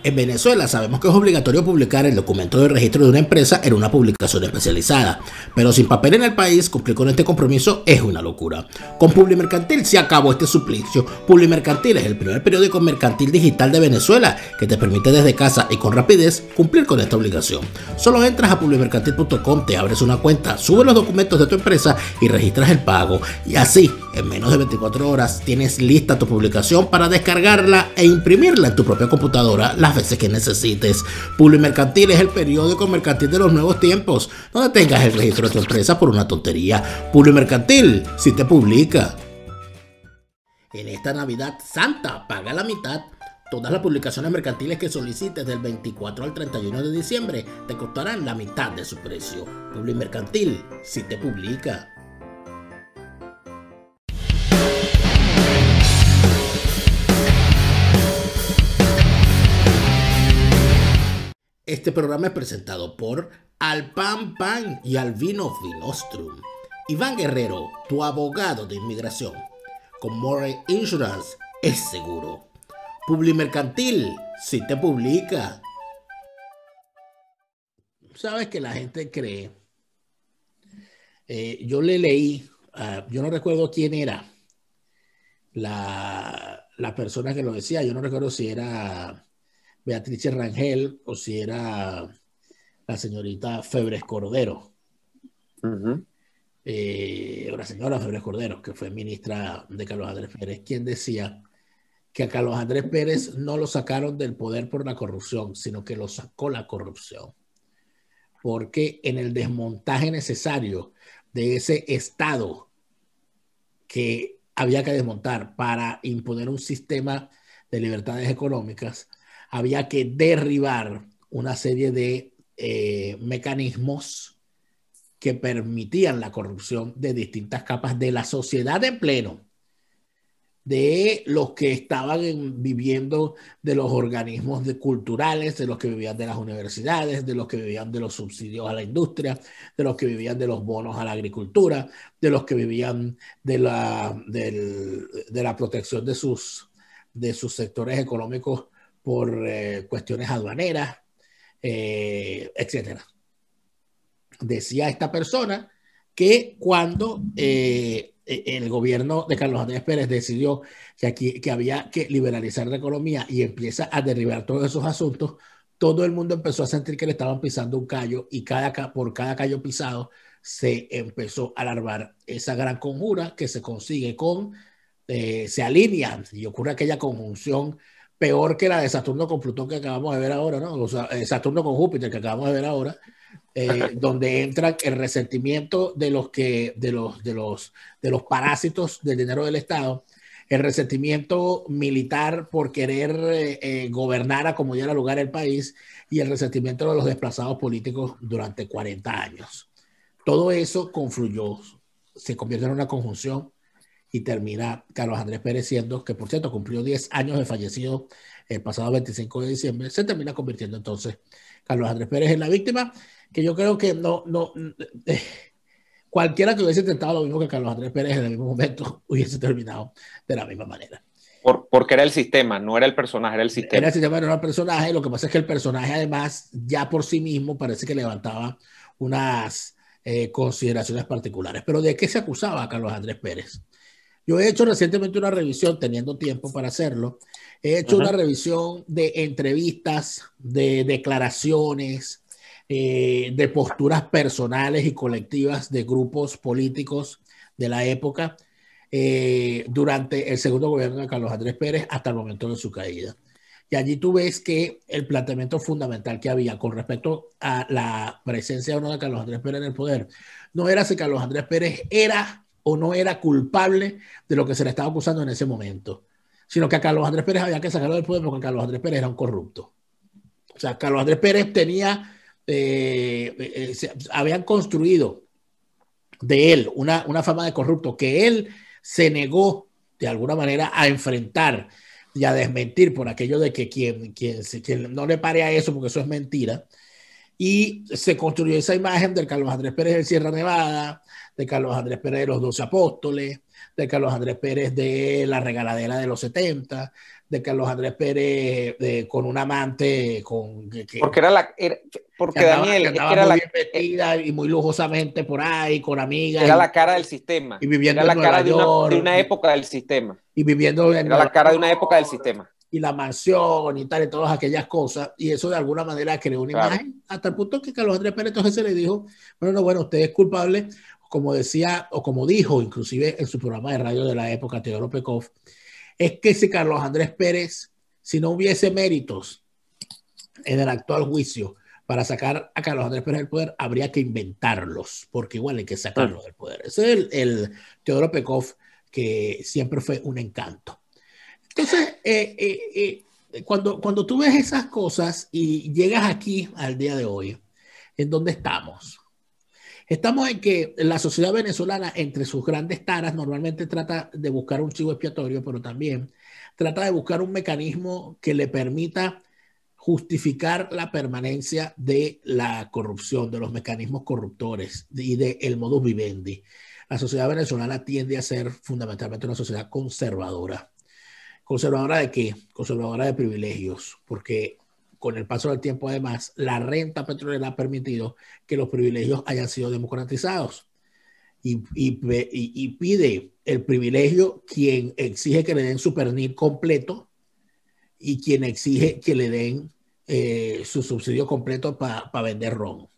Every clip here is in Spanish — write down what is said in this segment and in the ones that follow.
En Venezuela sabemos que es obligatorio publicar el documento de registro de una empresa en una publicación especializada, pero sin papel en el país, cumplir con este compromiso es una locura. Con Publimercantil se acabó este suplicio. Publimercantil es el primer periódico mercantil digital de Venezuela que te permite desde casa y con rapidez cumplir con esta obligación. Solo entras a publimercantil.com, te abres una cuenta, subes los documentos de tu empresa y registras el pago. Y así, en menos de 24 horas, tienes lista tu publicación para descargarla e imprimirla en tu propia computadora las veces que necesites. Publimercantil es el periódico mercantil de los nuevos tiempos. No detengas el registro de tu empresa por una tontería. Publimercantil, si te publica. En esta Navidad Santa, paga la mitad. Todas las publicaciones mercantiles que solicites del 24 al 31 de diciembre te costarán la mitad de su precio. Publimercantil, si te publica. Este programa es presentado por Al Pan Pan y Al Vino Vinostrum. Iván Guerrero, tu abogado de inmigración. Con Moray Insurance es seguro. Publimercantil, si te publica. Sabes que la gente cree. Yo le leí, yo no recuerdo quién era la persona que lo decía. Yo no recuerdo si era Beatriz Rangel o si era la señorita Febres Cordero. La señora Febres Cordero, que fue ministra de Carlos Andrés Pérez, quien decía que a Carlos Andrés Pérez no lo sacaron del poder por la corrupción, sino que lo sacó la corrupción. Porque en el desmontaje necesario de ese Estado que había que desmontar para imponer un sistema de libertades económicas, había que derribar una serie de mecanismos que permitían la corrupción de distintas capas de la sociedad en pleno, de los que estaban viviendo de los organismos culturales, de los que vivían de las universidades, de los que vivían de los subsidios a la industria, de los que vivían de los bonos a la agricultura, de los que vivían de la protección de sus sectores económicos por cuestiones aduaneras, etcétera. Decía esta persona que cuando el gobierno de Carlos Andrés Pérez decidió que había que liberalizar la economía y empieza a derribar todos esos asuntos, todo el mundo empezó a sentir que le estaban pisando un callo y por cada callo pisado se empezó a alarmar esa gran conjura que se consigue se alinean y ocurre aquella conjunción peor que la de Saturno con Plutón que acabamos de ver ahora, ¿no? O sea, Saturno con Júpiter que acabamos de ver ahora, donde entra el resentimiento de los parásitos del dinero del Estado, el resentimiento militar por querer gobernar a como diera lugar el país y el resentimiento de los desplazados políticos durante 40 años. Todo eso confluyó, se convierte en una conjunción y termina Carlos Andrés Pérez siendo, que por cierto cumplió 10 años de fallecido el pasado 25 de diciembre, se termina convirtiendo entonces Carlos Andrés Pérez en la víctima, que yo creo que cualquiera que hubiese intentado lo mismo que Carlos Andrés Pérez en el mismo momento hubiese terminado de la misma manera. Porque era el sistema, no era el personaje, era el sistema. Era el sistema, no era el personaje. Lo que pasa es que el personaje además ya por sí mismo parece que levantaba unas consideraciones particulares. Pero ¿de qué se acusaba a Carlos Andrés Pérez? Yo he hecho recientemente una revisión, teniendo tiempo para hacerlo. He hecho una revisión de entrevistas, de declaraciones, de posturas personales y colectivas de grupos políticos de la época durante el segundo gobierno de Carlos Andrés Pérez hasta el momento de su caída. Y allí tú ves que el planteamiento fundamental que había con respecto a la presencia o no de Carlos Andrés Pérez en el poder no era si Carlos Andrés Pérez era o no era culpable de lo que se le estaba acusando en ese momento, sino que a Carlos Andrés Pérez había que sacarlo del poder porque Carlos Andrés Pérez era un corrupto. O sea, Carlos Andrés Pérez tenía, habían construido de él una fama de corrupto que él se negó de alguna manera a enfrentar y a desmentir por aquello de que quien no le pare a eso porque eso es mentira. Y se construyó esa imagen de Carlos Andrés Pérez del Sierra Nevada, de Carlos Andrés Pérez de los 12 Apóstoles, de Carlos Andrés Pérez de la regaladera de los 70, de Carlos Andrés Pérez con un amante, porque porque Daniel, que andaba muy bien vestida y muy lujosamente por ahí, con amigas. Era la cara del sistema. Y viviendo era en la Nueva cara York, de una época del sistema. Y viviendo en Era la cara de una época del sistema. Y la mansión y tal, y todas aquellas cosas. Y eso de alguna manera creó una imagen, hasta el punto que Carlos Andrés Pérez entonces se le dijo, bueno, usted es culpable, como decía, o como dijo inclusive en su programa de radio de la época, Teodoro Pekov, es que si Carlos Andrés Pérez, si no hubiese méritos en el actual juicio para sacar a Carlos Andrés Pérez del poder, habría que inventarlos, porque igual hay que sacarlo del poder. Ese es el Teodoro Pekov, que siempre fue un encanto. Entonces, cuando tú ves esas cosas y llegas aquí al día de hoy, ¿en dónde estamos? Estamos en que la sociedad venezolana, entre sus grandes taras, normalmente trata de buscar un chivo expiatorio, pero también trata de buscar un mecanismo que le permita justificar la permanencia de la corrupción, de los mecanismos corruptores y del modus vivendi. La sociedad venezolana tiende a ser fundamentalmente una sociedad conservadora. ¿Conservadora de qué? Conservadora de privilegios, porque con el paso del tiempo, además, la renta petrolera ha permitido que los privilegios hayan sido democratizados. Y pide el privilegio quien exige que le den su pernil completo y quien exige que le den su subsidio completo para vender ron,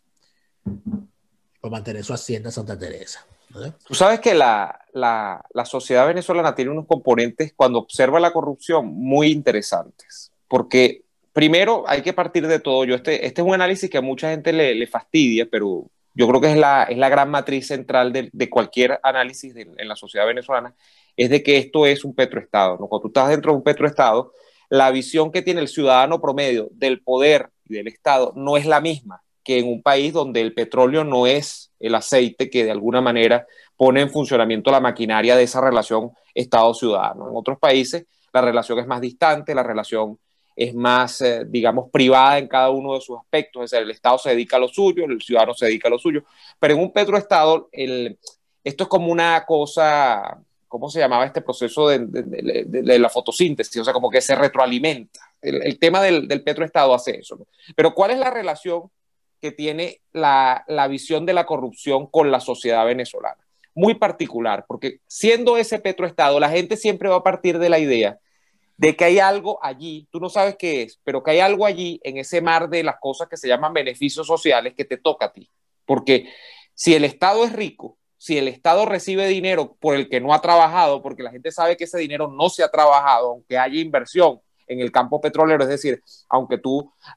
para mantener su hacienda Santa Teresa. ¿No? Tú sabes que la sociedad venezolana tiene unos componentes, cuando observa la corrupción, muy interesantes. Porque primero hay que partir de todo. Este es un análisis que a mucha gente le fastidia, pero yo creo que es la gran matriz central de cualquier análisis en la sociedad venezolana, es de que esto es un petroestado, ¿no? Cuando tú estás dentro de un petroestado, la visión que tiene el ciudadano promedio del poder y del Estado no es la misma que en un país donde el petróleo no es el aceite que de alguna manera pone en funcionamiento la maquinaria de esa relación Estado-ciudadano. En otros países la relación es más distante, la relación es más, digamos, privada en cada uno de sus aspectos. Es decir, el Estado se dedica a lo suyo, el ciudadano se dedica a lo suyo. Pero en un petroestado, esto es como una cosa, ¿cómo se llamaba este proceso de la fotosíntesis? O sea, como que se retroalimenta. El tema del petroestado hace eso, ¿no? Pero ¿cuál es la relación que tiene la visión de la corrupción con la sociedad venezolana? Muy particular, porque siendo ese petroestado, la gente siempre va a partir de la idea de que hay algo allí, tú no sabes qué es, pero que hay algo allí en ese mar de las cosas que se llaman beneficios sociales que te toca a ti. Porque si el Estado es rico, si el Estado recibe dinero por el que no ha trabajado, porque la gente sabe que ese dinero no se ha trabajado, aunque haya inversión en el campo petrolero, es decir, aunque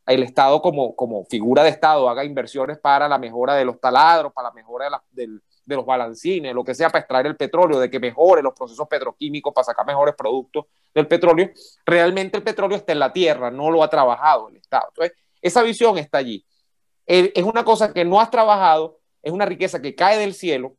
el Estado como figura de Estado haga inversiones para la mejora de los taladros, para la mejora de los balancines, lo que sea para extraer el petróleo, de que mejore los procesos petroquímicos para sacar mejores productos del petróleo, realmente el petróleo está en la tierra, no lo ha trabajado el Estado. Entonces, esa visión está allí. Es una cosa que no has trabajado, es una riqueza que cae del cielo,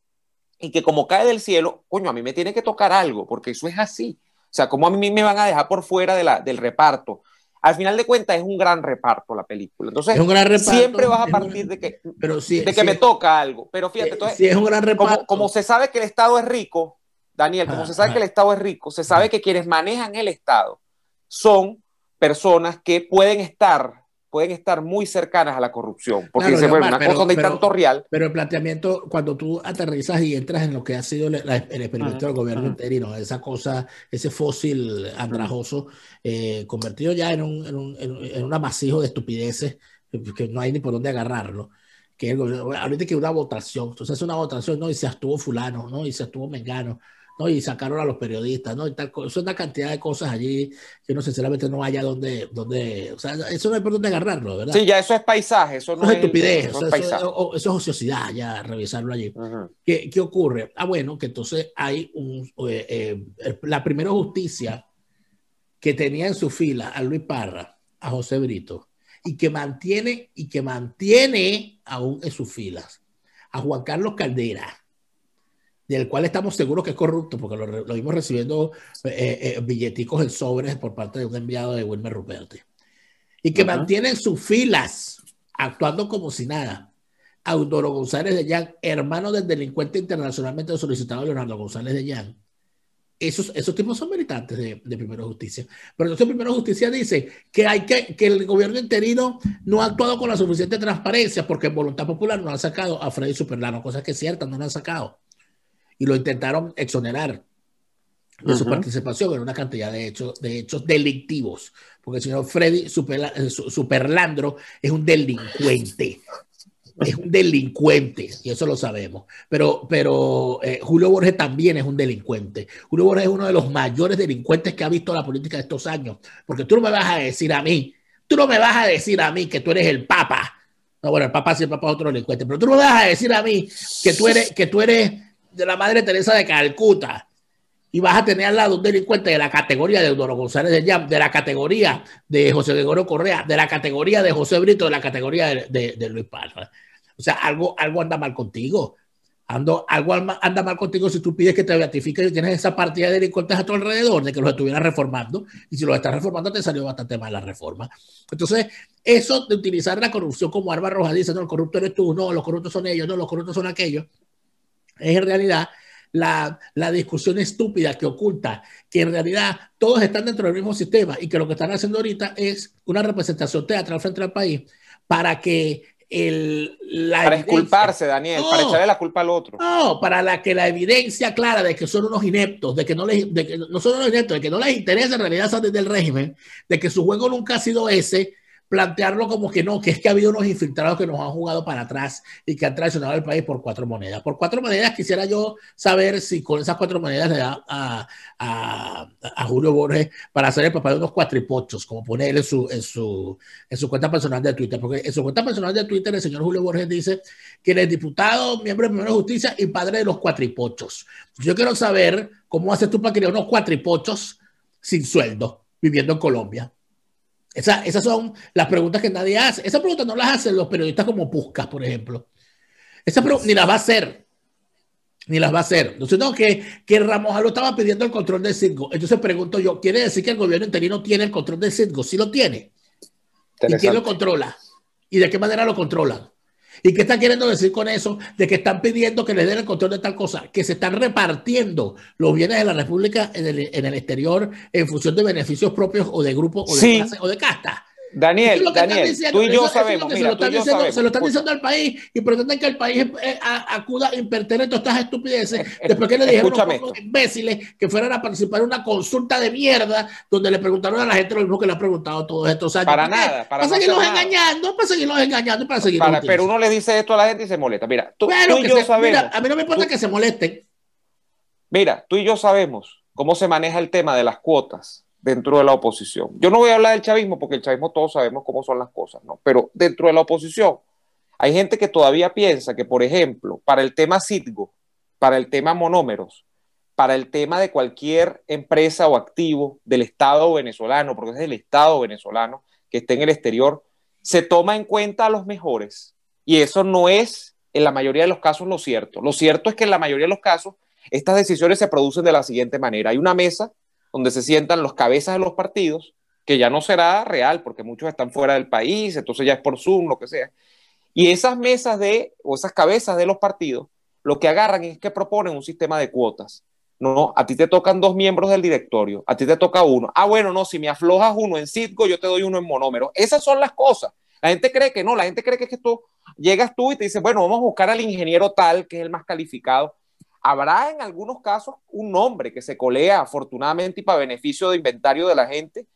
y que como cae del cielo, coño, a mí me tiene que tocar algo, porque eso es así. O sea, ¿cómo a mí me van a dejar por fuera del reparto? Al final de cuentas es un gran reparto la película. Entonces, es un gran reparto, siempre vas a partir de que me toca algo. Pero fíjate, entonces, es un gran reparto. Como se sabe que el Estado es rico, Daniel, como se sabe que el Estado es rico, se sabe que quienes manejan el Estado son personas que pueden estar muy cercanas a la corrupción, porque claro, bueno, una cosa donde hay tanto real. Pero el planteamiento, cuando tú aterrizas y entras en lo que ha sido el experimento del gobierno interino, esa cosa, ese fósil andrajoso, convertido ya en un amasijo de estupideces, que no hay ni por dónde agarrarlo. Que ahorita que una votación, entonces es una votación, ¿no? Y se abstuvo fulano, ¿no? Y se abstuvo mengano, ¿no? Y sacaron a los periodistas, ¿no? Y tal, eso es una cantidad de cosas allí que uno sinceramente no haya donde, o sea, eso no hay por dónde agarrarlo, ¿verdad? Sí, ya eso es paisaje, eso no es estupidez, eso es ociosidad, ya revisarlo allí. ¿Qué ocurre? Bueno, que entonces hay la primera justicia que tenía en su fila a Luis Parra, a José Brito, y que mantiene aún en sus filas a Juan Carlos Caldera, del cual estamos seguros que es corrupto, porque lo vimos recibiendo billeticos en sobres por parte de un enviado de Wilmer Ruperti, y que mantiene en sus filas, actuando como si nada, a Eudoro González de Llán, hermano del delincuente internacionalmente solicitado Leonardo González de Llán, esos tipos son militantes de Primero Justicia. Pero entonces Primero Justicia dice que el gobierno interino no ha actuado con la suficiente transparencia porque en Voluntad Popular no han sacado a Freddy Superlano, cosa que es cierta, no lo han sacado. Y lo intentaron exonerar de su participación en una cantidad de hechos delictivos. Porque el señor Freddy Superlandro es un delincuente. Es un delincuente, y eso lo sabemos. Pero Julio Borges también es un delincuente. Julio Borges es uno de los mayores delincuentes que ha visto la política de estos años. Porque tú no me vas a decir a mí que tú eres el Papa. No, bueno, el Papa sí, el Papa es otro delincuente, pero tú no me vas a decir a mí que tú eres de la Madre Teresa de Calcuta y vas a tener al lado un delincuente de la categoría de Eudoro González de Llam, de la categoría de José Gregorio Correa, de la categoría de José Brito, de la categoría de Luis Palma. O sea, algo anda mal contigo. Algo anda mal contigo si tú pides que te beatifiques y tienes esa partida de delincuentes a tu alrededor, de que los estuvieras reformando, y si los estás reformando te salió bastante mal la reforma. Entonces, eso de utilizar la corrupción como arma arrojadiza, no, el corrupto eres tú, no, los corruptos son ellos, no, los corruptos son aquellos, es en realidad la discusión estúpida que oculta que en realidad todos están dentro del mismo sistema y que lo que están haciendo ahorita es una representación teatral frente al país para que para exculparse, Daniel, para echarle la culpa al otro. No, para que la evidencia clara de que son unos ineptos, de que no son unos ineptos, de que no les interesa en realidad salir del régimen, de que su juego nunca ha sido ese, plantearlo como que no, que es que ha habido unos infiltrados que nos han jugado para atrás y que han traicionado al país por 4 monedas. Por 4 monedas quisiera yo saber si con esas 4 monedas le da a Julio Borges para hacer el papel de unos cuatripochos, como pone él en su cuenta personal de Twitter. Porque en su cuenta personal de Twitter el señor Julio Borges dice que él es diputado, miembro de Primera Justicia y padre de los cuatripochos. Yo quiero saber cómo haces tú para crear unos cuatripochos sin sueldo, viviendo en Colombia. Esas son las preguntas que nadie hace. Esas preguntas no las hacen los periodistas como Puskás, por ejemplo. Ni las va a hacer. Ni las va a hacer. Entonces, no, que Ramos Aló estaba pidiendo el control del Citgo. Entonces pregunto yo, ¿quiere decir que el gobierno interino tiene el control del Citgo? Sí lo tiene. ¿Y quién lo controla? ¿Y de qué manera lo controlan? ¿Y qué está queriendo decir con eso? De que están pidiendo que les den el control de tal cosa, que se están repartiendo los bienes de la República en el exterior en función de beneficios propios o de grupos o de clase o de casta. Daniel, tú y yo sabemos. Se lo están diciendo al país y pretenden que el país acuda impertérrito a todas estas estupideces. Después que le dijeron a unos imbéciles que fueran a participar en una consulta de mierda donde le preguntaron a la gente lo mismo que le ha preguntado todos estos años. Para nada. Para seguirlos engañando, para seguirlos pero uno le dice esto a la gente y se molesta. Mira, tú y yo sabemos. Mira, a mí no me importa que se molesten. Mira, tú y yo sabemos cómo se maneja el tema de las cuotas dentro de la oposición. Yo no voy a hablar del chavismo porque el chavismo todos sabemos cómo son las cosas, ¿no? Pero dentro de la oposición hay gente que todavía piensa que, por ejemplo, para el tema Citgo, para el tema monómeros, para el tema de cualquier empresa o activo del Estado venezolano, porque es el Estado venezolano que esté en el exterior, se toma en cuenta a los mejores. Y eso no es, en la mayoría de los casos, lo cierto. Lo cierto es que en la mayoría de los casos, estas decisiones se producen de la siguiente manera. Hay una mesa donde se sientan los cabezas de los partidos, que ya no será real porque muchos están fuera del país, entonces ya es por Zoom, lo que sea. Y esas mesas o esas cabezas de los partidos, lo que agarran es que proponen un sistema de cuotas. No, a ti te tocan 2 miembros del directorio, a ti te toca 1. Ah, bueno, no, si me aflojas 1 en Citgo, yo te doy 1 en monómero. Esas son las cosas. La gente cree que no, la gente cree que esto, llegas tú y te dice, bueno, vamos a buscar al ingeniero tal, que es el más calificado. Habrá en algunos casos un nombre que se colea, afortunadamente, y para beneficio de inventario de la gente,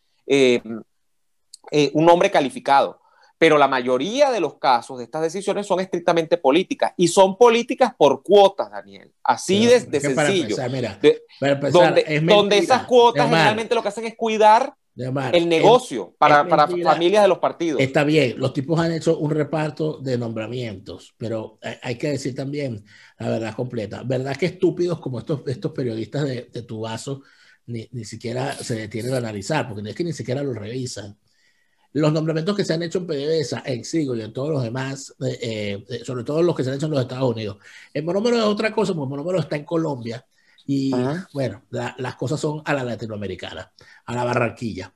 un nombre calificado. Pero la mayoría de los casos de estas decisiones son estrictamente políticas, y son políticas por cuotas, Daniel. Así de sencillo. Donde esas cuotas generalmente lo que hacen es cuidar el negocio para familias de los partidos. Está bien, los tipos han hecho un reparto de nombramientos, pero hay que decir también la verdad completa. ¿Verdad que estúpidos como estos periodistas de tu vaso ni siquiera se detienen a analizar? Porque es que ni siquiera los revisan. Los nombramientos que se han hecho en PDVSA, en SIGO y en todos los demás, sobre todo los que se han hecho en los Estados Unidos. El monómero es otra cosa, porque el monómero está en Colombia. Y bueno, las cosas son a la latinoamericana, a la Barranquilla.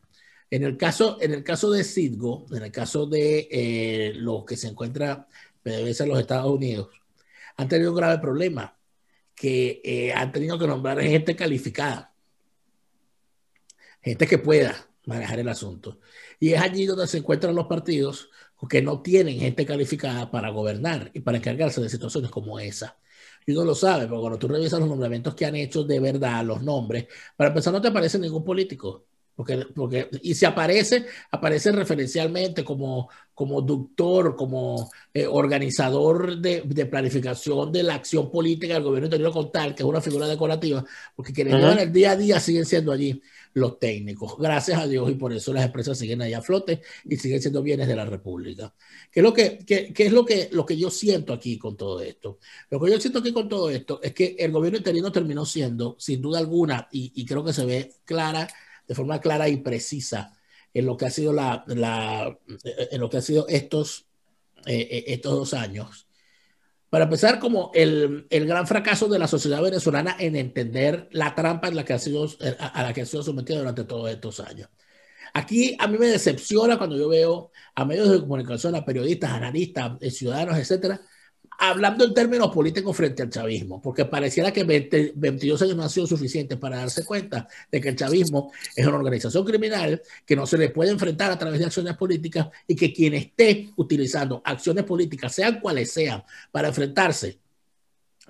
En el caso de Citgo, en el caso de los que se encuentra PDVSA en los Estados Unidos, han tenido un grave problema, que han tenido que nombrar gente calificada. gente que pueda manejar el asunto. Y es allí donde se encuentran los partidos que no tienen gente calificada para gobernar y para encargarse de situaciones como esa. Y uno lo sabe, pero cuando tú revisas los nombramientos que han hecho de verdad, los nombres, para empezar no te aparece ningún político. Y si aparece referencialmente como doctor, como organizador de planificación de la acción política del gobierno interior con tal, que es una figura decorativa, porque quienes llevan el día a día siguen siendo allí los técnicos, gracias a Dios, y por eso las empresas siguen ahí a flote y siguen siendo bienes de la República. ¿Qué es lo que yo siento aquí con todo esto? Lo que yo siento aquí con todo esto es que el gobierno interino terminó siendo, sin duda alguna, y creo que se ve de forma clara y precisa en lo que ha sido en lo que ha sido estos 2 años. Para empezar, como el gran fracaso de la sociedad venezolana en entender la trampa en la que a la que ha sido sometida durante todos estos años. Aquí a mí me decepciona cuando yo veo a medios de comunicación, a periodistas, analistas, ciudadanos, etcétera, hablando en términos políticos frente al chavismo, porque pareciera que 22 años no han sido suficientes para darse cuenta de que el chavismo es una organización criminal que no se le puede enfrentar a través de acciones políticas y que quien esté utilizando acciones políticas, sean cuales sean, para enfrentarse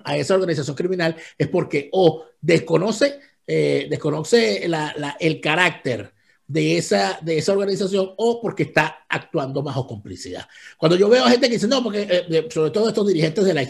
a esa organización criminal es porque o desconoce el carácter de esa organización o porque está actuando bajo complicidad. Cuando yo veo a gente que dice, no, porque sobre todo estos dirigentes de la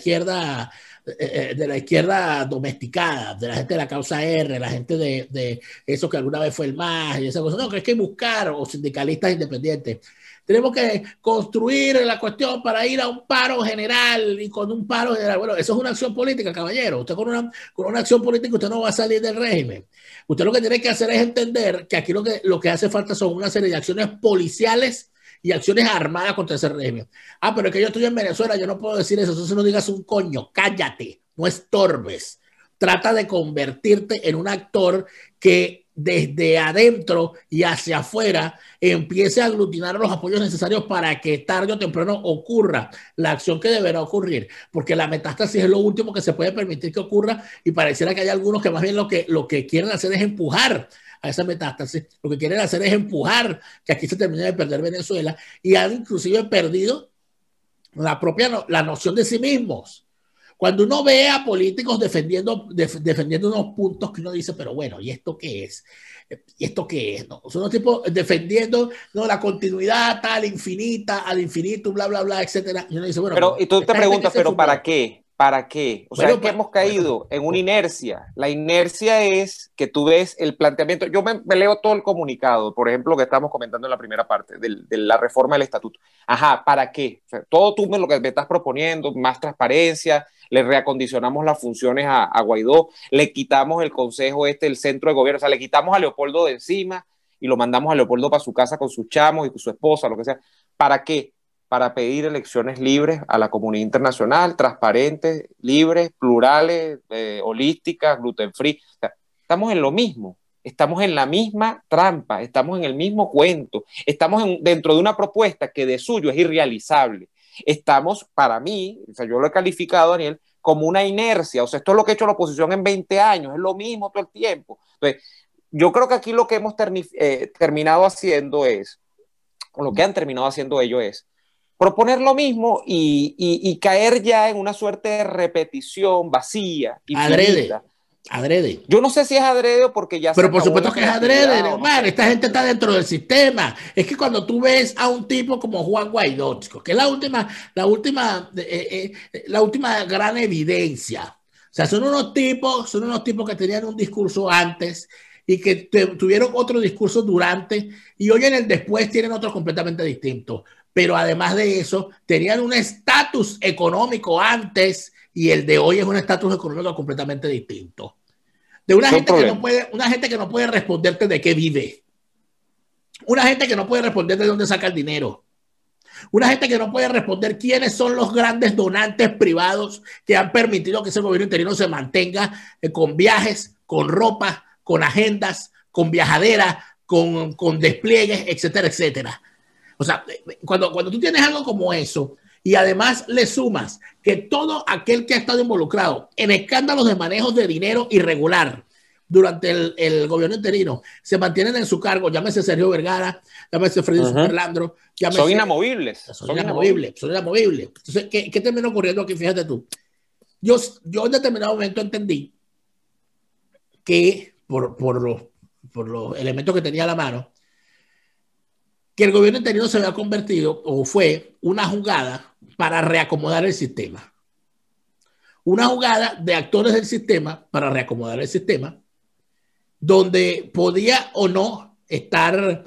izquierda domesticada, de la gente de la causa R, la gente de eso que alguna vez fue el MAS y esa cosa, no, que hay que buscar, o sindicalistas independientes. Tenemos que construir la cuestión para ir a un paro general y con un paro general. Bueno, eso es una acción política, caballero. Usted con una acción política usted no va a salir del régimen. Usted lo que tiene que hacer es entender que aquí lo que hace falta son una serie de acciones policiales y acciones armadas contra ese régimen. Pero es que yo estoy en Venezuela, yo no puedo decir eso. Entonces no digas un coño, cállate, no estorbes. Trata de convertirte en un actor que desde adentro y hacia afuera empiece a aglutinar los apoyos necesarios para que tarde o temprano ocurra la acción que deberá ocurrir, porque la metástasis es lo último que se puede permitir que ocurra y pareciera que hay algunos que más bien lo que quieren hacer es empujar a esa metástasis, lo que quieren hacer es empujar que aquí se termine de perder Venezuela y han inclusive perdido la noción de sí mismos. Cuando uno ve a políticos defendiendo unos puntos que uno dice, pero bueno, ¿y esto qué es? ¿Y esto qué es? ¿No? Son unos tipos defendiendo la continuidad tal, infinita, al infinito, bla, bla, bla, etcétera. Y uno dice, bueno, pero, y tú te preguntas, ¿pero para qué? ¿Para qué? O sea, es que hemos caído en una inercia. La inercia es que tú ves el planteamiento. Yo me leo todo el comunicado, por ejemplo, lo que estamos comentando en la primera parte de la reforma del estatuto. Ajá, ¿para qué? O sea, todo tú lo que me estás proponiendo, más transparencia, le reacondicionamos las funciones a Guaidó, le quitamos el consejo el centro de gobierno, o sea, le quitamos a Leopoldo de encima y lo mandamos a Leopoldo para su casa con sus chamos y con su esposa, lo que sea. ¿Para qué? Para pedir elecciones libres a la comunidad internacional, transparentes, libres, plurales, holísticas, gluten free. O sea, estamos en lo mismo, estamos en la misma trampa, estamos en el mismo cuento, estamos dentro de una propuesta que de suyo es irrealizable. Estamos, para mí, o sea, yo lo he calificado, Daniel, como una inercia. O sea, esto es lo que ha hecho la oposición en 20 años, es lo mismo todo el tiempo. Entonces, yo creo que aquí lo que hemos terminado haciendo es, o lo que han terminado haciendo ellos es, proponer lo mismo y caer ya en una suerte de repetición vacía. Adrede. Yo no sé si es adrede o porque ya pero por supuesto que es adrede, Neomar. Esta gente está dentro del sistema. Es que cuando tú ves a un tipo como Juan Guaidó, que es la última gran evidencia. O sea, son unos tipos que tenían un discurso antes y que tuvieron otro discurso durante y hoy en el después tienen otro completamente distinto. Pero además de eso, tenían un estatus económico antes y el de hoy es un estatus económico completamente distinto. De una gente que no puede responderte de qué vive. Una gente que no puede responder de dónde saca el dinero. Una gente que no puede responder quiénes son los grandes donantes privados que han permitido que ese gobierno interino se mantenga con viajes, con ropa, con agendas, con viajaderas, con despliegues, etcétera, etcétera. O sea, cuando tú tienes algo como eso y además le sumas que todo aquel que ha estado involucrado en escándalos de manejo de dinero irregular, durante el gobierno interino se mantienen en su cargo, llámese Sergio Vergara, llámese Freddy Superlandro, llámese, son inamovibles. Son inamovibles. Entonces, ¿qué terminó ocurriendo aquí? Fíjate tú. Yo en determinado momento entendí que por los elementos que tenía a la mano, que el gobierno interino se había convertido o fue una jugada para reacomodar el sistema. Una jugada de actores del sistema para reacomodar el sistema, donde podía o no estar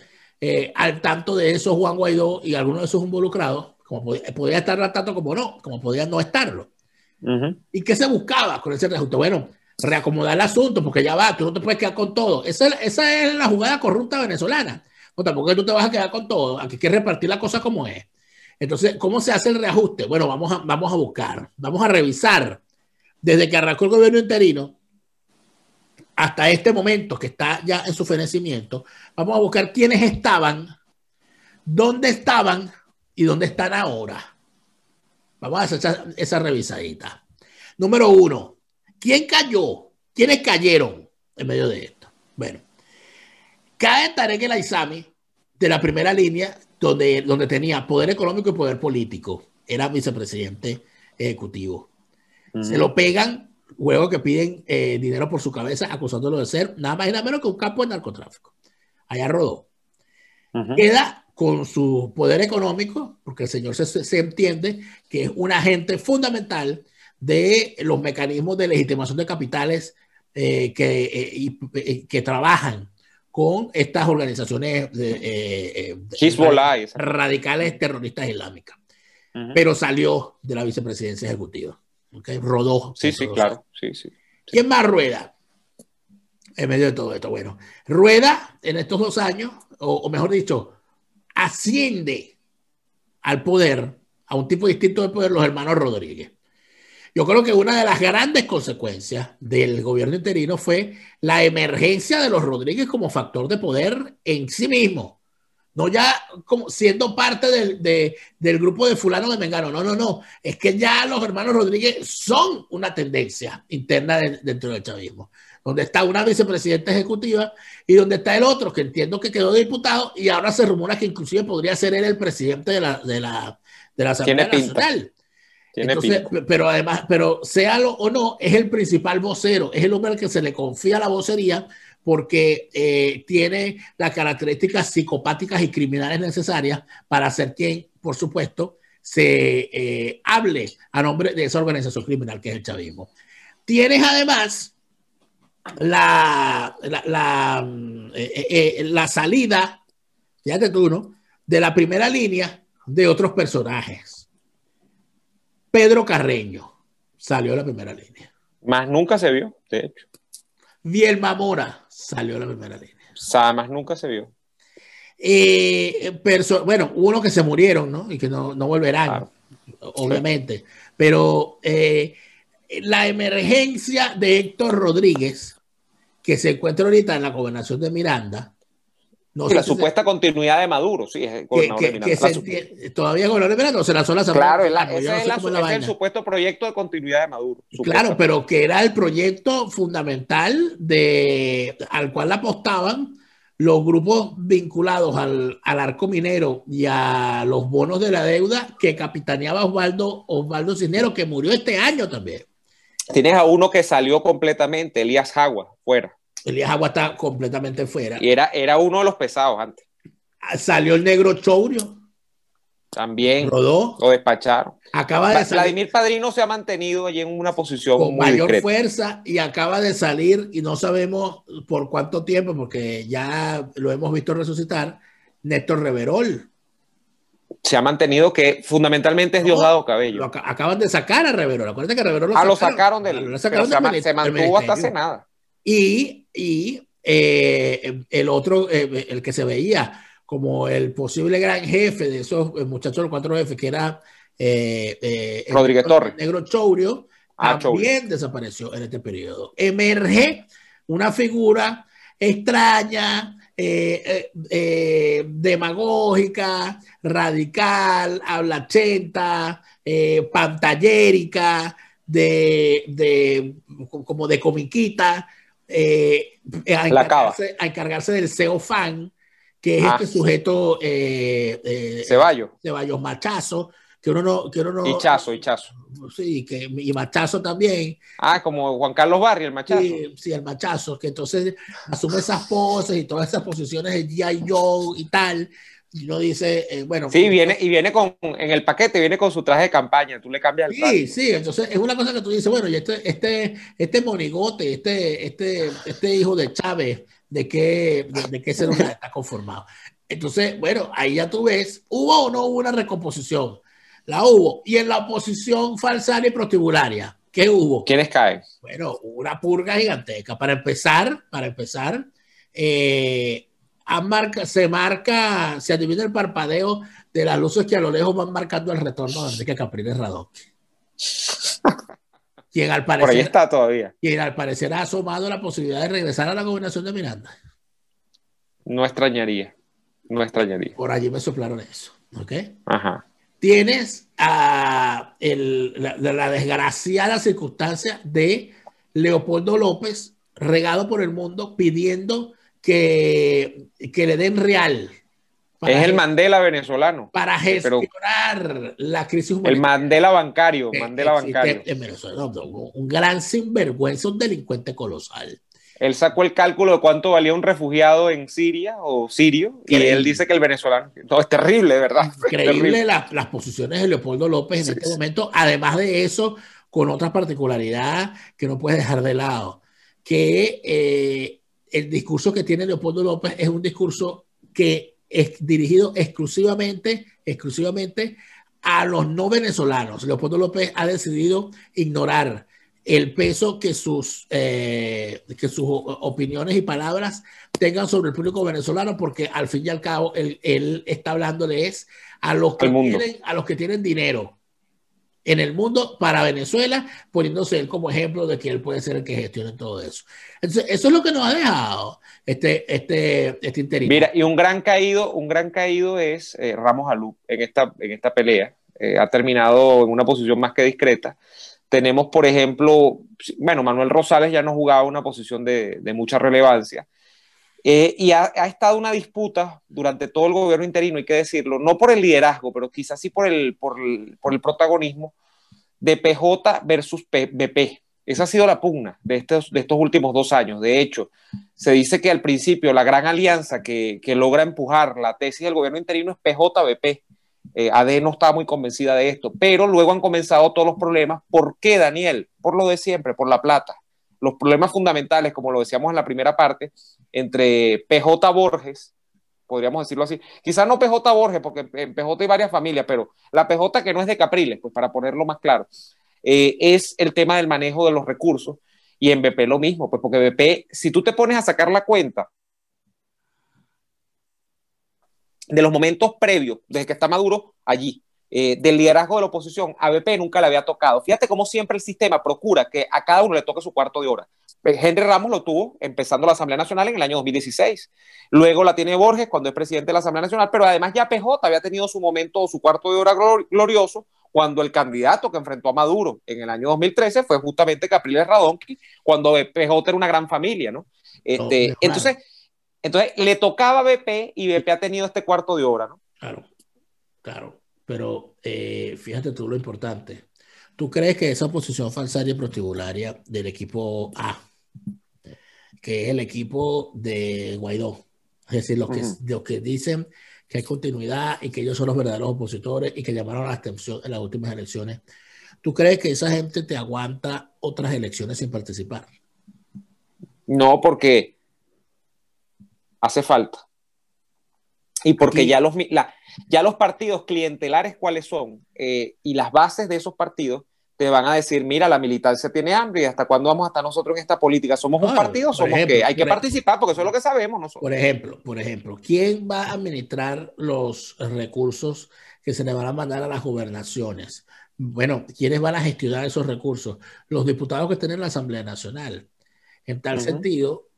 al tanto de eso Juan Guaidó y algunos de sus involucrados, como podía estar al tanto como no, como podía no estarlo. ¿Y qué se buscaba con ese reajuste? Bueno, reacomodar el asunto, porque ya va, tú no te puedes quedar con todo. Esa es la jugada corrupta venezolana. No, tampoco tú te vas a quedar con todo, aquí hay que repartir la cosa como es. Entonces, ¿cómo se hace el reajuste? Bueno, vamos a buscar, vamos a revisar desde que arrancó el gobierno interino hasta este momento que está ya en su fenecimiento, vamos a buscar quiénes estaban, dónde estaban y dónde están ahora. Vamos a hacer esa revisadita. Número 1, ¿quién cayó? ¿Quiénes cayeron en medio de esto? Bueno, cae Tarek El Aissami de la primera línea, donde tenía poder económico y poder político. Era vicepresidente ejecutivo. Se lo pegan, luego que piden dinero por su cabeza, acusándolo de ser nada más y nada menos que un capo de narcotráfico. Allá rodó. Queda con su poder económico, porque el señor se entiende que es un agente fundamental de los mecanismos de legitimación de capitales que trabajan con estas organizaciones radicales terroristas islámicas. Pero salió de la vicepresidencia ejecutiva. Okay, rodó. Sí, claro. Sí. ¿Quién más rueda en medio de todo esto? Bueno, rueda en estos 2 años, o mejor dicho, asciende al poder, a un tipo distinto de poder, los hermanos Rodríguez. Yo creo que una de las grandes consecuencias del gobierno interino fue la emergencia de los Rodríguez como factor de poder en sí mismo. No ya como siendo parte del grupo de fulano de Mengano. No. Es que ya los hermanos Rodríguez son una tendencia interna dentro del chavismo. Donde está una vicepresidenta ejecutiva y donde está el otro, que entiendo que quedó diputado y ahora se rumora que inclusive podría ser él el presidente de la Asamblea Nacional. Entonces, pero séalo o no, es el principal vocero, es el hombre al que se le confía la vocería porque tiene las características psicopáticas y criminales necesarias para ser quien, por supuesto, se hable a nombre de esa organización criminal que es el chavismo. Tienes además la salida, fíjate tú, ¿no?, de la primera línea de otros personajes. Pedro Carreño salió de la primera línea. Más nunca se vio, de hecho. Vielma Mora salió de la primera línea. Más nunca se vio. Bueno, uno que se murieron, ¿no? Y que no volverán, claro, obviamente. Pero la emergencia de Héctor Rodríguez, que se encuentra ahorita en la gobernación de Miranda. No, la supuesta continuidad de Maduro, sí, es el gobernador de Miranda. Todavía es gobernador de Miranda, o se lanzó la Asamblea. Claro, ese es el supuesto proyecto de continuidad de Maduro. Claro, pero que era el proyecto fundamental al cual apostaban los grupos vinculados al arco minero y a los bonos de la deuda que capitaneaba Osvaldo Cisneros, que murió este año también. Tienes a uno que salió completamente, Elías Jagua, fuera. Elías Jagua está completamente fuera. Y era uno de los pesados antes. Salió el negro Chourio. También. Rodó. Lo despacharon. Acaba de salir. Vladimir Padrino se ha mantenido allí en una posición con muy mayor discreta. Fuerza y acaba de salir y no sabemos por cuánto tiempo, porque ya lo hemos visto resucitar, Néstor Reverol. Se ha mantenido, que fundamentalmente es Diosdado Cabello. Acaban de sacar a Reverol. Acuérdate que Reverol lo sacaron se mantuvo hasta hace nada. Y el otro, el que se veía como el posible gran jefe de esos muchachos, los 4 jefes, que era Rodríguez Torres. Negro Chourio, también desapareció en este periodo. Emerge una figura extraña, demagógica, radical, hablachenta, pantallérica, como de comiquita, a encargarse del CEO fan, que es este sujeto Ceballos Machazo, que uno no Hichazo. Sí, y Machazo también. Como Juan Carlos Barri, el Machazo. Sí, el Machazo, que entonces asume esas poses y todas esas posiciones de G.I. Joe y tal. Y uno dice, bueno. Sí, viene en el paquete, viene con su traje de campaña, tú le cambias el traje. Sí, entonces es una cosa que tú dices, bueno, y este monigote, este hijo de Chávez, ¿de qué célula está conformado? Entonces, bueno, ahí ya tú ves, ¿hubo o no hubo una recomposición? La hubo. Y en la oposición falsaria y prostibularia, ¿qué hubo? ¿Quiénes caen? Bueno, una purga gigantesca. Para empezar, se adivina el parpadeo de las luces que a lo lejos van marcando el retorno de Enrique Capriles Radonqui. Por ahí está todavía. Quien al parecer ha asomado la posibilidad de regresar a la gobernación de Miranda. No extrañaría. Por allí me soplaron eso. ¿Ok? Ajá. Tienes la desgraciada circunstancia de Leopoldo López regado por el mundo pidiendo que le den real. Es el Mandela venezolano. Para gestionar la crisis humanitaria. El Mandela bancario. En Venezuela, un gran sinvergüenza, un delincuente colosal. Él sacó el cálculo de cuánto valía un refugiado en Siria o sirio, y él dice que el venezolano. No, es terrible, ¿verdad? Increíble las posiciones de Leopoldo López en este momento. Además de eso, con otra particularidad que no puedes dejar de lado, que el discurso que tiene Leopoldo López es un discurso que es dirigido exclusivamente a los no venezolanos. Leopoldo López ha decidido ignorar el peso que sus opiniones y palabras tengan sobre el público venezolano, porque al fin y al cabo él está hablándoles a los que tienen dinero en el mundo para Venezuela, poniéndose él como ejemplo de que él puede ser el que gestione todo eso. Entonces, eso es lo que nos ha dejado este interino. Mira, y un gran caído es Ramos Alup en esta pelea. Ha terminado en una posición más que discreta. Tenemos, por ejemplo, Manuel Rosales ya no jugaba una posición de mucha relevancia. Y ha estado una disputa durante todo el gobierno interino, hay que decirlo, no por el liderazgo, pero quizás sí por el protagonismo de PJ versus BP. Esa ha sido la pugna de estos últimos 2 años. De hecho, se dice que al principio la gran alianza que logra empujar la tesis del gobierno interino es PJ-BP. AD no estaba muy convencida de esto, pero luego han comenzado todos los problemas. ¿Por qué, Daniel? Por lo de siempre, por la plata. Los problemas fundamentales, como lo decíamos en la primera parte, entre PJ Borges, podríamos decirlo así, quizás no PJ Borges, porque en PJ hay varias familias, pero la PJ que no es de Capriles, pues para ponerlo más claro, es el tema del manejo de los recursos, y en BP lo mismo, pues porque BP, si tú te pones a sacar la cuenta de los momentos previos, desde que está Maduro allí, del liderazgo de la oposición, a BP nunca le había tocado. Fíjate cómo siempre el sistema procura que a cada uno le toque su cuarto de hora. Henry Ramos lo tuvo empezando la Asamblea Nacional en el año 2016. Luego la tiene Borges cuando es presidente de la Asamblea Nacional, pero además ya PJ había tenido su momento, su cuarto de hora glorioso, cuando el candidato que enfrentó a Maduro en el año 2013 fue justamente Capriles Radonqui, cuando PJ era una gran familia, ¿no? Entonces le tocaba a BP y BP ha tenido este cuarto de hora, ¿no? Claro. Pero fíjate tú lo importante. ¿Tú crees que esa oposición falsaria y prostibularia del equipo A, que es el equipo de Guaidó, es decir, los que dicen que hay continuidad y que ellos son los verdaderos opositores y que llamaron a la abstención en las últimas elecciones, ¿tú crees que esa gente te aguanta otras elecciones sin participar? No, porque hace falta. Y porque ya los partidos clientelares cuáles son, y las bases de esos partidos te van a decir, mira, la militancia tiene hambre y hasta cuándo vamos a estar nosotros en esta política. ¿Somos un partido? ¿Somos qué? Hay que participar porque eso es lo que sabemos nosotros. Por ejemplo, ¿quién va a administrar los recursos que se le van a mandar a las gobernaciones? Bueno, ¿quiénes van a gestionar esos recursos? Los diputados que estén en la Asamblea Nacional. En tal sentido,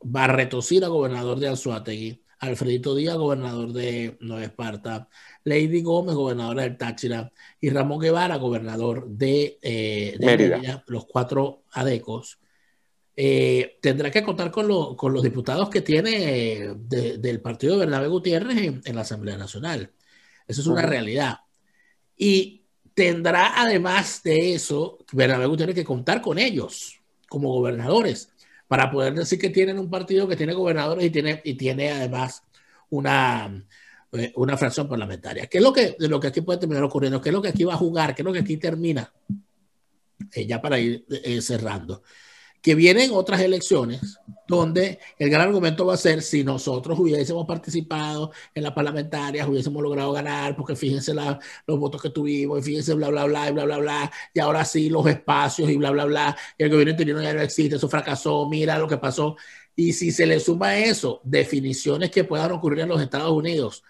Barreto Sila, gobernador de Anzoátegui, Alfredito Díaz, gobernador de Nueva Esparta, Lady Gómez, gobernadora del Táchira, y Ramón Guevara, gobernador de Mérida, los 4 adecos, tendrá que contar con los diputados que tiene del partido de Bernabé Gutiérrez en la Asamblea Nacional. Eso es una realidad. Y tendrá, además de eso, Bernabé Gutiérrez que contar con ellos como gobernadores para poder decir que tienen un partido que tiene gobernadores y tiene además una fracción parlamentaria. ¿Qué es lo que aquí puede terminar ocurriendo? ¿Qué es lo que aquí va a jugar? ¿Qué es lo que aquí termina? Ya para ir cerrando. Que vienen otras elecciones donde el gran argumento va a ser si nosotros hubiésemos participado en las parlamentarias, hubiésemos logrado ganar, porque fíjense los votos que tuvimos, y fíjense bla, bla, bla, y bla, bla, bla, y ahora sí los espacios y bla, bla, bla, y el gobierno interino ya no existe, eso fracasó, mira lo que pasó. Y si se le suma a eso, definiciones que puedan ocurrir en los Estados Unidos,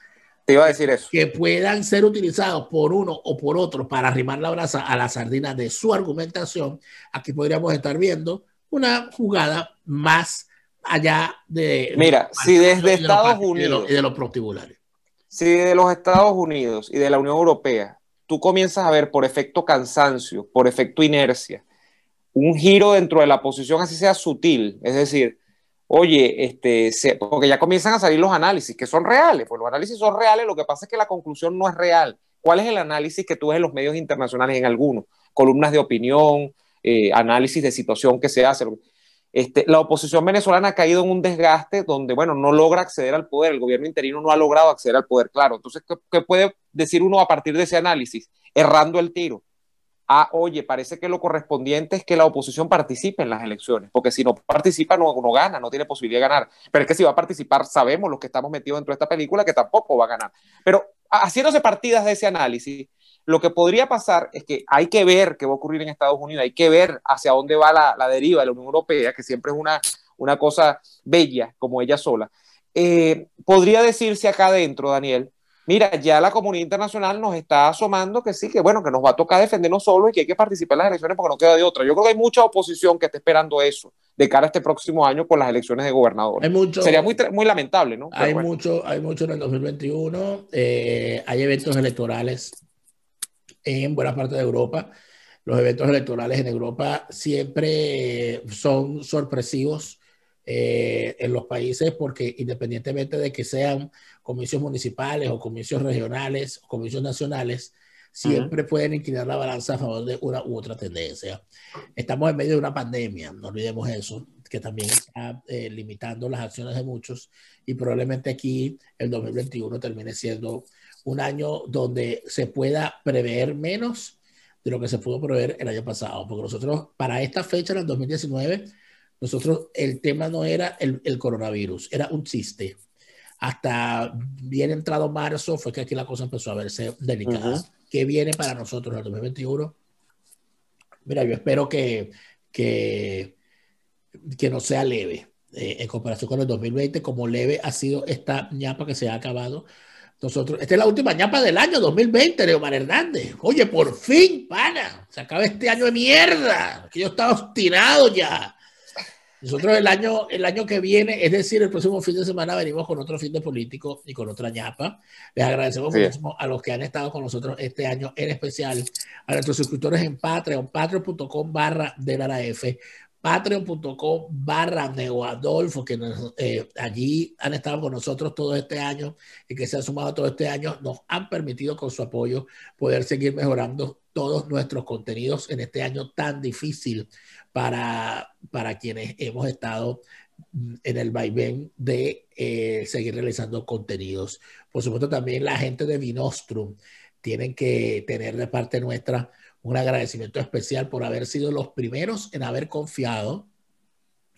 te iba a decir eso, que puedan ser utilizados por uno o por otro para arrimar la brasa a la sardina de su argumentación, aquí podríamos estar viendo una jugada más allá de... Mira, si desde Estados Unidos y de los prostibulares. Si de los Estados Unidos y de la Unión Europea tú comienzas a ver por efecto cansancio, por efecto inercia, un giro dentro de la posición, así sea sutil, es decir, oye, porque ya comienzan a salir los análisis, que son reales, pues los análisis son reales, lo que pasa es que la conclusión no es real. ¿Cuál es el análisis que tú ves en los medios internacionales, en algunos? Columnas de opinión, análisis de situación que se hace. La oposición venezolana ha caído en un desgaste donde, bueno, no logra acceder al poder, el gobierno interino no ha logrado acceder al poder, claro. Entonces, ¿qué puede decir uno a partir de ese análisis? Errando el tiro. Oye, parece que lo correspondiente es que la oposición participe en las elecciones, porque si no participa no gana, no tiene posibilidad de ganar. Pero es que si va a participar, sabemos los que estamos metidos dentro de esta película que tampoco va a ganar. Pero haciéndose partidas de ese análisis, lo que podría pasar es que hay que ver qué va a ocurrir en Estados Unidos, hay que ver hacia dónde va la deriva de la Unión Europea, que siempre es una cosa bella como ella sola. Podría decirse acá adentro, Daniel, mira, ya la comunidad internacional nos está asomando que sí, que bueno, que nos va a tocar defendernos solos y que hay que participar en las elecciones porque no queda de otra. Yo creo que hay mucha oposición que está esperando eso de cara a este próximo año con las elecciones de gobernadores. Sería muy lamentable, ¿no? Hay mucho en el 2021. Hay eventos electorales en buena parte de Europa. Los eventos electorales en Europa siempre son sorpresivos en los países porque independientemente de que sean comicios municipales o comicios regionales o comicios nacionales, siempre pueden inclinar la balanza a favor de una u otra tendencia. Estamos en medio de una pandemia, no olvidemos eso, que también está limitando las acciones de muchos y probablemente aquí el 2021 termine siendo un año donde se pueda prever menos de lo que se pudo prever el año pasado, porque nosotros para esta fecha, en el 2019, nosotros el tema no era el coronavirus, era un chiste. Hasta bien entrado marzo fue que aquí la cosa empezó a verse delicada. ¿Qué viene para nosotros en el 2021? Mira, yo espero que no sea leve en comparación con el 2020, como leve ha sido esta ñapa que se ha acabado. Esta es la última ñapa del año 2020, Leomar Hernández. Oye, por fin, pana, se acaba este año de mierda, que yo estaba obstinado ya. Nosotros el año que viene, es decir, el próximo fin de semana venimos con otro fin de político y con otra ñapa. Les agradecemos muchísimo a los que han estado con nosotros este año, en especial a nuestros suscriptores en Patreon, patreon.com/DeLaraF, patreon.com/Neoadolfo, que allí han estado con nosotros todo este año y que se han sumado todo este año, nos han permitido con su apoyo poder seguir mejorando todos nuestros contenidos en este año tan difícil para quienes hemos estado en el vaivén de seguir realizando contenidos. Por supuesto, también la gente de Vinostrum tienen que tener de parte nuestra un agradecimiento especial por haber sido los primeros en haber confiado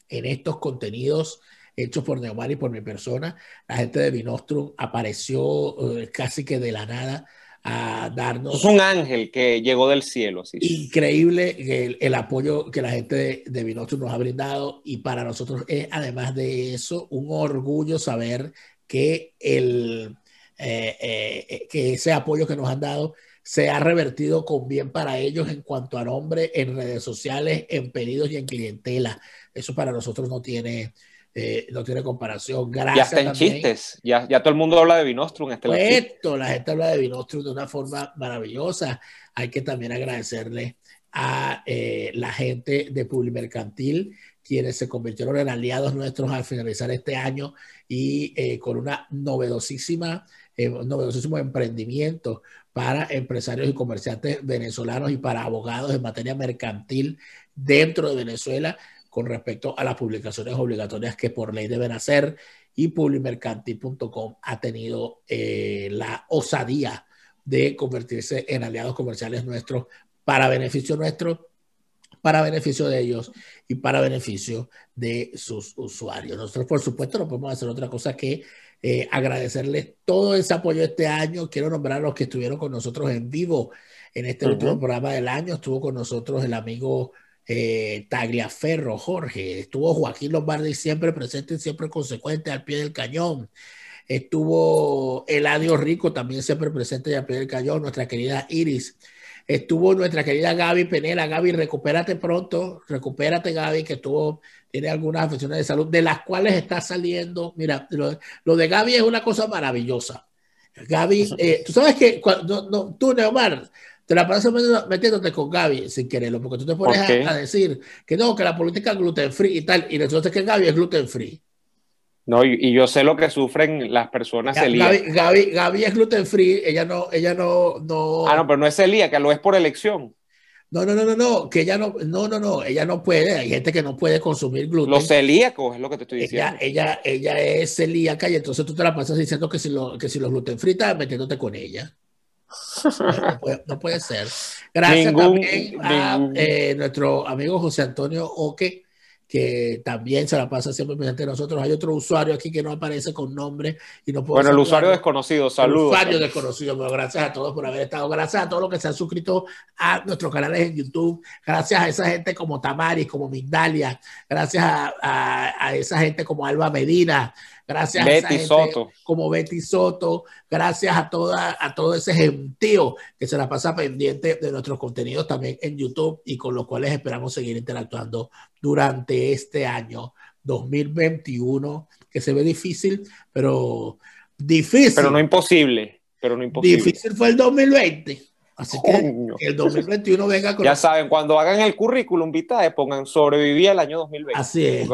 en estos contenidos hechos por Neomar y por mi persona. La gente de Vinostrum apareció casi que de la nada a darnos... Es un ángel que llegó del cielo. Sí. Increíble el apoyo que la gente de Vinostrum nos ha brindado, y para nosotros es, además de eso, un orgullo saber que, que ese apoyo que nos han dado se ha revertido con bien para ellos en cuanto a nombre, en redes sociales, en pedidos y en clientela. Eso para nosotros no tiene comparación. Gracias. Ya está en también. Chistes. Ya todo el mundo habla de Vinostrum. La gente habla de Vinostrum de una forma maravillosa. Hay que también agradecerle a la gente de Publimercantil, quienes se convirtieron en aliados nuestros al finalizar este año y con una novedosísimo emprendimiento para empresarios y comerciantes venezolanos y para abogados en materia mercantil dentro de Venezuela con respecto a las publicaciones obligatorias que por ley deben hacer, y publimercantil.com ha tenido la osadía de convertirse en aliados comerciales nuestros para beneficio nuestro, para beneficio de ellos y para beneficio de sus usuarios. Nosotros, por supuesto, no podemos hacer otra cosa que agradecerles todo ese apoyo este año. Quiero nombrar a los que estuvieron con nosotros en vivo en este último programa del año. Estuvo con nosotros el amigo Tagliaferro, Jorge. Estuvo Joaquín Lombardi, siempre presente y siempre consecuente, al pie del cañón. Estuvo Eladio Rico, también siempre presente y al pie del cañón. Nuestra querida Iris. Estuvo nuestra querida Gaby Penela. Gaby, recupérate pronto, recupérate, Gaby, que tiene algunas afecciones de salud, de las cuales está saliendo. Mira, lo de Gaby es una cosa maravillosa. Gaby, tú sabes que tú, Neomar, te la pasas metiéndote con Gaby sin quererlo, porque tú te pones a decir que no, que la política es gluten free y tal, y resulta que Gaby es gluten free. No, y yo sé lo que sufren las personas celíacas. Gaby es gluten free, ella no. Ah, no, pero no es celíaca, lo es por elección. No, que ella ella no puede, hay gente que no puede consumir gluten. Los celíacos es lo que te estoy diciendo. Ella es celíaca y entonces tú te la pasas diciendo que si los gluten free estás metiéndote con ella. No puede ser. Gracias también a nuestro amigo José Antonio Oque, que también se la pasa siempre presente de nosotros. Hay otro usuario aquí que no aparece con nombre y no puedo. Bueno, el usuario desconocido, saludos. El usuario desconocido, pero gracias a todos por haber estado. Gracias a todos los que se han suscrito a nuestros canales en YouTube. Gracias a esa gente como Tamaris, como Migdalia. Gracias a esa gente como Alba Medina. Gracias Betty a esa gente Soto. como Betty Soto. Gracias a todo ese gentío que se la pasa pendiente de nuestros contenidos también en YouTube y con los cuales esperamos seguir interactuando durante este año 2021, que se ve difícil, pero difícil. Pero no imposible. Difícil fue el 2020. Así que el 2021 venga con... Ya saben, cuando hagan el currículum vitae, pongan sobreviví al año 2020. Así es,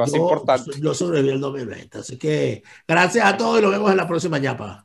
yo sobreviví el 2020. Así que gracias a todos y nos vemos en la próxima ñapa.